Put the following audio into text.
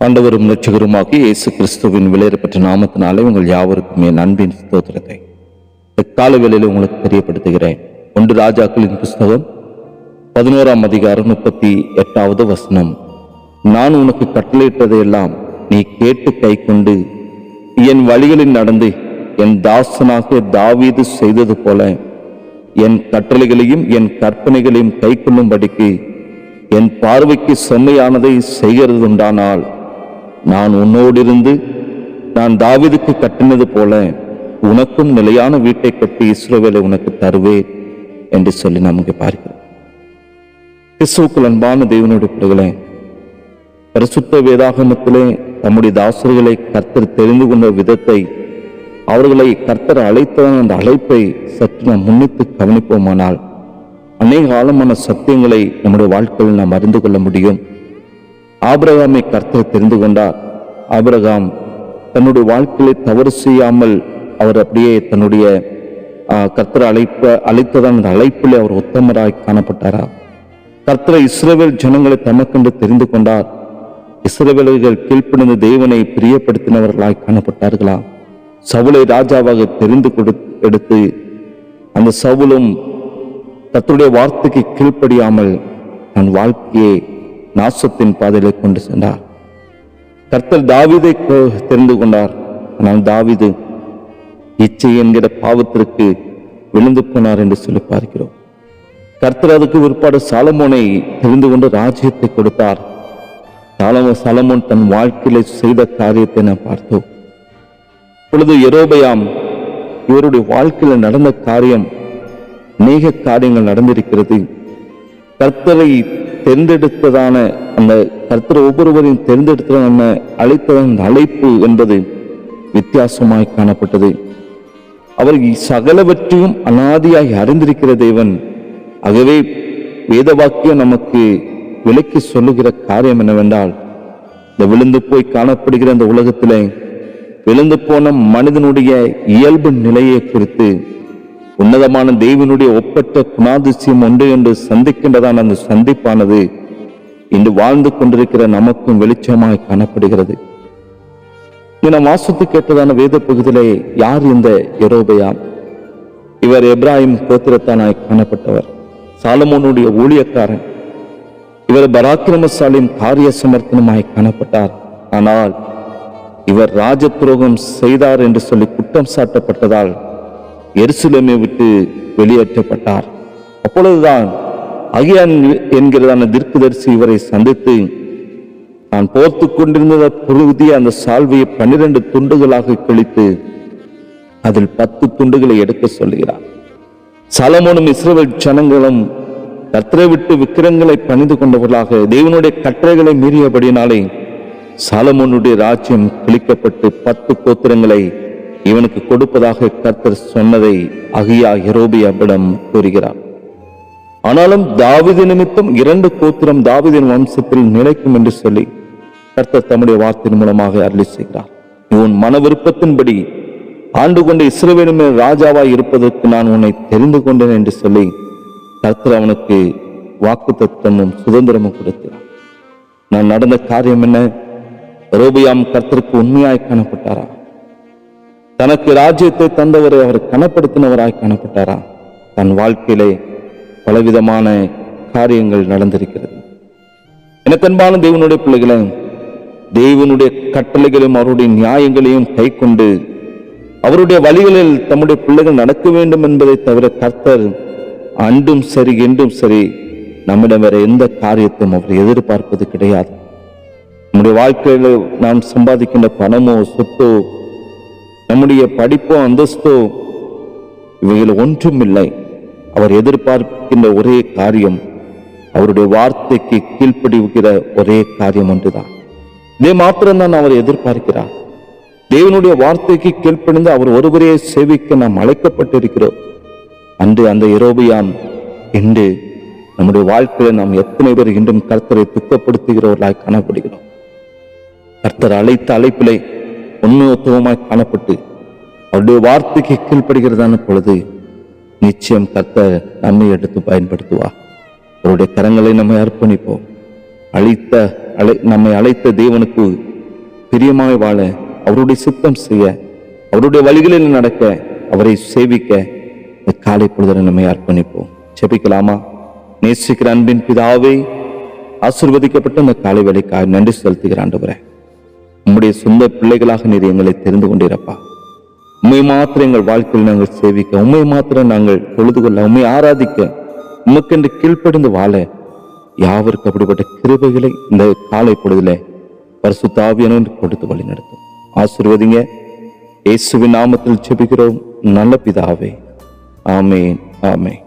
ஆண்டவரும் இரட்சகருமாகிய இயேசு கிறிஸ்துவின் விலையேறப்பட்ட நாமத்தினாலே உங்கள் யாவருக்கும் என் அன்பின் ஸ்தோத்திரத்தை இக்கால வேளையில் உங்களுக்கு தெரியப்படுத்துகிறேன். 1 ராஜாக்களின் புஸ்தகம் 11ஆம் அதிகாரம் 38வது வசனம். நான் உனக்கு கட்டளையிட்டதையெல்லாம் நீ கேட்டு கை கொண்டு என் வழிகளில் நடந்து என் தாசனாகிய தாவீது செய்தது போல என் கட்டளைகளையும் என் கற்பனைகளையும் கை கொள்ளும்படிக்கு என் பார்வைக்கு செம்மையானதை செய்கிறதுண்டானால் நான் உன்னோடிருந்து நான் தாவீதுக்கு கட்டினது போல உனக்கும் நிலையான வீட்டை கட்டி இஸ்ரவேலை உனக்கு தருவேன் என்று சொல்லி நாம் இங்கே பார்க்கிறோம். கிறிஸ்துவுக்குள் அன்பான தேவனுடைய பிள்ளைகளே, பரிசுத்த வேதாகமத்திலே தம்முடைய தாசர்களை கர்த்தர் தெரிந்து கொண்ட விதத்தை, அவர்களை கர்த்தர் அழைத்ததான அந்த அழைப்பை சற்று நாம் முன்னிட்டு கவனிப்போமானால் அநேக ஆழமான சத்தியங்களை நம்முடைய வாழ்க்கையில் நாம் அறிந்து கொள்ள முடியும். ஆபிரகாமை கர்த்தர் தெரிந்து கொண்டார். ஆபிரகாம் தன்னுடைய வாழ்க்கையை தவறு செய்யாமல் அவர் அப்படியே தன்னுடைய கர்த்தர் அழைத்ததான அந்த அழைப்பிலே அவர் உத்தமராய் காணப்பட்டாரா? கர்த்தரை இஸ்ரவேல் ஜனங்களை தமக்கென்று தெரிந்து கொண்டார். இஸ்ரவேலர்கள் கீழ்ப்படிந்த தேவனை பிரியப்படுத்தினவர்களாய் காணப்பட்டார்களா? சவுலை ராஜாவாக தெரிந்து எடுத்து அந்த சவுலும் கர்த்தருடைய வார்த்தைக்கு கீழ்ப்படியாமல் தன் வாழ்க்கையை நாசத்தின் பாதையிலே கொண்டு சென்றார். கர்த்தர் தாவீதை தெரிந்து கொண்டார். ஆனால் தாவீது இச்சை என்கிற பாவத்திற்கு விழுந்து போனார் என்று சொல்லி பார்க்கிறோம். கர்த்தர் அதுக்கு பிற்பாடு சாலமோனை தெரிந்து கொண்டு ராஜ்யத்தை கொடுத்தார். சாலமோன் தன் வாழ்க்கையில செய்த காரியத்தை நாம் பார்த்தோம். இப்பொழுது யெரொபெயாம், இவருடைய வாழ்க்கையில் நடந்த காரியம், அநேக காரியங்கள் நடந்திருக்கிறது. கர்த்தரை தேர்ந்தெடுத்ததான அந்த கர்த்தர் ஒவ்வொருவரையும் தேர்ந்தெடுத்ததான அழைத்ததான அந்த அழைப்பு என்பது வித்தியாசமாய் காணப்பட்டது. அவர் சகலவற்றையும் அனாதியாய் அறிந்திருக்கிற தேவன். ஆகவே வேத வாக்கியம் நமக்கு விலக்கி சொல்லுகிற காரியம் என்னவென்றால், இந்த விழுந்து போய் காணப்படுகிற இந்த உலகத்திலே விழுந்து போன மனிதனுடைய இயல்பு நிலையை குறித்து உன்னதமான தேவனுடைய ஒப்பற்ற குணாதிசயம் ஒன்று என்று சந்திக்கின்றதான அந்த சந்திப்பானது இன்று வாழ்ந்து கொண்டிருக்கிற நமக்கும் வெளிச்சமாய் காணப்படுகிறது. நாம் வாசித்து கேட்டதான வேத பகுதியிலே யார் இந்த யெரொபெயாம்? இவர் எப்ராஹிம் கோத்திரத்தானாய் காணப்பட்டவர், சாலமோனுடைய ஊழியக்காரன். இவர் பராக்கிரமசாலியின் காரிய சமர்த்தனமாய் காணப்பட்டார். ஆனால் இவர் ராஜ துரோகம் செய்தார் என்று சொல்லி குற்றம் சாட்டப்பட்டதால் எருசலேமை விட்டு வெளியேற்றப்பட்டார். அப்பொழுதுதான் அகியான் என்கிறதான தீர்க்கதரிசி இவரை சந்தித்து, நான் போர்த்து கொண்டிருந்த புதிய அந்த சால்வையை 12 துண்டுகளாக கிழித்து அதில் 10 துண்டுகளை எடுக்க சொல்கிறார். சாலமோனும் இஸ்ரவேல் ஜனங்களும் கர்த்தரை விட்டு விக்கிரங்களை பணிந்து கொண்டவர்களாக தேவனுடைய கட்டளைகளை மீறியபடினாலே சாலமோனுடைய ராஜ்யம் கிழிக்கப்பட்டு 10 கோத்திரங்களை இவனுக்கு கொடுப்பதாக கர்த்தர் சொன்னதை அகியா யெரொபெயாமிடம் கூறுகிறார். ஆனாலும் தாவீது நிமித்தம் 2 கோத்திரம் தாவீதின் வம்சத்தில் நிலைக்கும் என்று சொல்லி கர்த்தர் தம்முடைய வார்த்தையின் மூலமாக அருளி செய்கிறார். உன் மன விருப்பத்தின்படி ஆண்டு கொண்ட இஸ்ரவேலின் மேல் ராஜாவாய் இருப்பதற்கு நான் உன்னை தெரிந்து கொண்டேன் என்று சொல்லி கர்த்தர் அவனுக்கு வாக்குத்தத்தமும் சுதந்திரமும் கொடுக்கிறார். நான் நடந்த காரியம் என்ன? யெரொபெயாம் கர்த்தருக்கு உண்மையாய் காணப்பட்டாரா? தனக்கு ராஜ்யத்தை தந்தவரை அவர் கனப்படுத்தினவராய் காணப்பட்டாரா? தன் வாழ்க்கையிலே பலவிதமான காரியங்கள் நடந்திருக்கிறது. எனக்கு அன்பான தேவனுடைய பிள்ளைகளை, தேவனுடைய கட்டளைகளையும் அவருடைய நியாயங்களையும் கை கொண்டு அவருடைய வழிகளில் தம்முடைய பிள்ளைகள் நடக்க வேண்டும் என்பதை தவிர கர்த்தர் அன்றும் சரி என்றும் சரி நம்மிடம் வேற எந்த காரியத்தையும் அவர் எதிர்பார்ப்பது கிடையாது. நம்முடைய வாழ்க்கையில நாம் சம்பாதிக்கின்ற பணமோ சொத்தோ, நம்முடைய படிப்போ அந்தஸ்தோ, இவைகள் ஒன்றும் இல்லை. அவர் எதிர்பார்க்கின்ற ஒரே காரியம், அவருடைய வார்த்தைக்கு கீழ்ப்படிவுகிற ஒரே காரியம் ஒன்றுதான். இதே மாத்திரம்தான் அவர் எதிர்பார்க்கிறார். தேவனுடைய வார்த்தைக்கு கீழ்ப்படிந்து அவர் ஒருவரையே சேவிக்க நாம் அழைக்கப்பட்டிருக்கிறோம். அன்று அந்த யெரொபெயாம் இன்று நம்முடைய வாழ்க்கையில நாம் எத்தனை பேர் இன்றும் கர்த்தரை துக்கப்படுத்துகிறவர்களாய் காணப்படுகிறோம். கர்த்தர் அழைத்த அழைப்பிலே உண்மைத்துவமாய் காணப்பட்டு அவருடைய வார்த்தைக்கு கீழ்ப்படுகிறதான பொழுது நிச்சயம் கர்த்தர் நம்மை எடுத்து பயன்படுத்துவார். அவருடைய கரங்களை நம்மை அர்ப்பணிப்போம். நம்மை அழைத்த தேவனுக்கு பிரியமாய் வாழ, அவருடைய சித்தம் செய்ய, அவருடைய வழிகளில் நடக்க, அவரை சேவிக்க இந்த காலை பொழுதுல நம்மை அர்ப்பணிப்போம். ஜெபிக்கலாமா? நேசிக்கிற அன்பின் பிதாவே, ஆசீர்வதிக்கப்பட்ட இந்த காலை வேளைக்காக நன்றி செலுத்துகிற ஆண்டவரே, உம்முடைய சொந்த பிள்ளைகளாக நீர் எங்களை தெரிந்து கொண்டிருப்பா. உண்மை மாத்திரம் எங்கள் வாழ்க்கையில் நாங்கள் சேவிக்க, உண்மை மாத்திரம் நாங்கள் தொழுது கொள்ள, உண்மை ஆராதிக்க, உமக்கென்று கீழ்ப்படிந்து வாழ யாவருக்கு அப்படிப்பட்ட கிருபைகளை இந்த காலை பொழுதிலே பரிசுத்த ஆவியானவர் கொடுத்து வழி நடத்தும். ஆசீர்வதிங்க. இயேசுவின் நாமத்தில் ஜெபிக்கிறோம் நல்ல பிதாவே. ஆமென், ஆமென்.